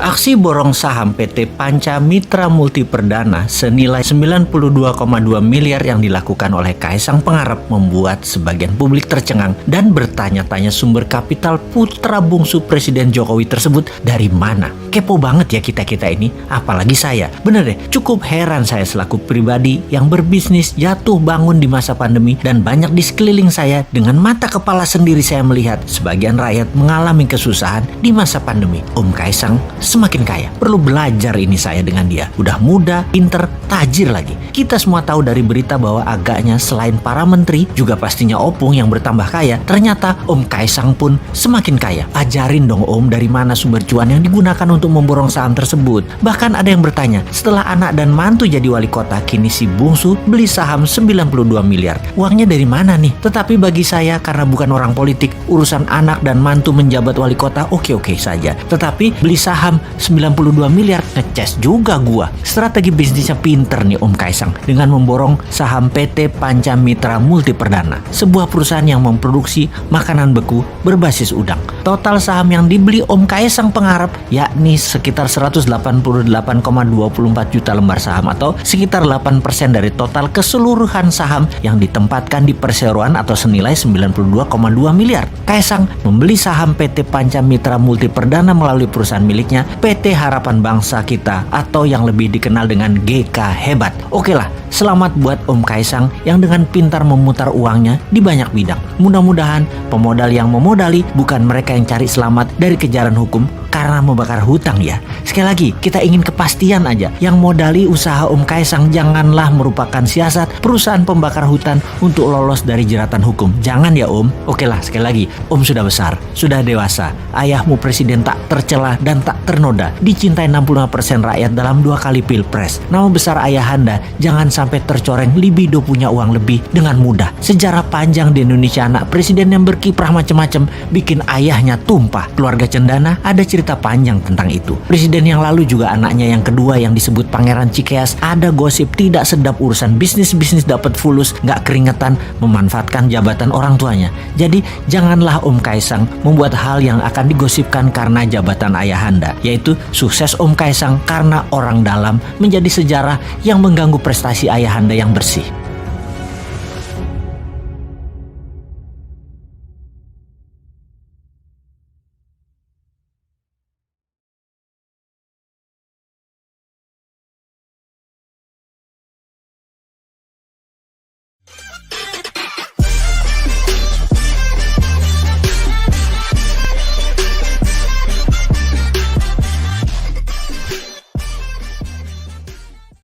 Aksi borong saham PT Panca Mitra Multi Perdana senilai 92,2 miliar yang dilakukan oleh Kaisang Pangarep membuat sebagian publik tercengang dan bertanya-tanya sumber kapital putra bungsu Presiden Jokowi tersebut dari mana. Kepo banget ya kita-kita ini, apalagi saya. Bener deh, cukup heran saya selaku pribadi yang berbisnis jatuh bangun di masa pandemi dan banyak di sekeliling saya dengan mata kepala sendiri saya melihat sebagian rakyat mengalami kesusahan di masa pandemi. Om Kaisang semakin kaya. Perlu belajar ini saya dengan dia. Udah muda, pinter, tajir lagi. Kita semua tahu dari berita bahwa agaknya selain para menteri, juga pastinya opung yang bertambah kaya. Ternyata Om Kaisang pun semakin kaya. Ajarin dong Om dari mana sumber cuan yang digunakan untuk memborong saham tersebut. Bahkan ada yang bertanya, setelah anak dan mantu jadi wali kota, kini si bungsu beli saham 92 miliar. Uangnya dari mana nih? Tetapi bagi saya, karena bukan orang politik, urusan anak dan mantu menjabat wali kota oke-oke saja. Tetapi beli saham 92 miliar, ngeces juga gua. Strategi bisnisnya pinter nih Om Kaisang dengan memborong saham PT Panca Mitra Multi Perdana, sebuah perusahaan yang memproduksi makanan beku berbasis udang. Total saham yang dibeli Om Kaisang Pangarep yakni sekitar 188,24 juta lembar saham atau sekitar 8% dari total keseluruhan saham yang ditempatkan di perseroan atau senilai 92,2 miliar. Kaisang membeli saham PT Panca Mitra Multi Perdana melalui perusahaan miliknya PT Harapan Bangsa Kita atau yang lebih dikenal dengan GK Hebat. Oke lah, selamat buat Om Kaisang yang dengan pintar memutar uangnya di banyak bidang. Mudah-mudahan pemodal yang memodali bukan mereka yang cari selamat dari kejaran hukum karena membakar hutang ya. Sekali lagi, kita ingin kepastian aja. Yang modali usaha Om Kaisang janganlah merupakan siasat perusahaan pembakar hutan untuk lolos dari jeratan hukum. Jangan ya Om. Oke lah, sekali lagi, Om sudah besar, sudah dewasa. Ayahmu presiden tak tercela dan tak ternoda. Dicintai 65% rakyat dalam 2 kali pilpres. Nama besar ayahanda jangan sampai tercoreng libido punya uang lebih dengan mudah. Sejarah panjang di Indonesia anak presiden yang berkiprah macam-macam bikin ayahnya tumpah. Keluarga Cendana ada cerita panjang tentang itu. Presiden yang lalu juga anaknya yang kedua yang disebut Pangeran Cikeas ada gosip tidak sedap urusan bisnis dapat fulus, gak keringetan memanfaatkan jabatan orang tuanya. Jadi janganlah Om Kaisang membuat hal yang akan digosipkan karena jabatan ayahanda, yaitu sukses Om Kaisang karena orang dalam menjadi sejarah yang mengganggu prestasi ayahanda yang bersih.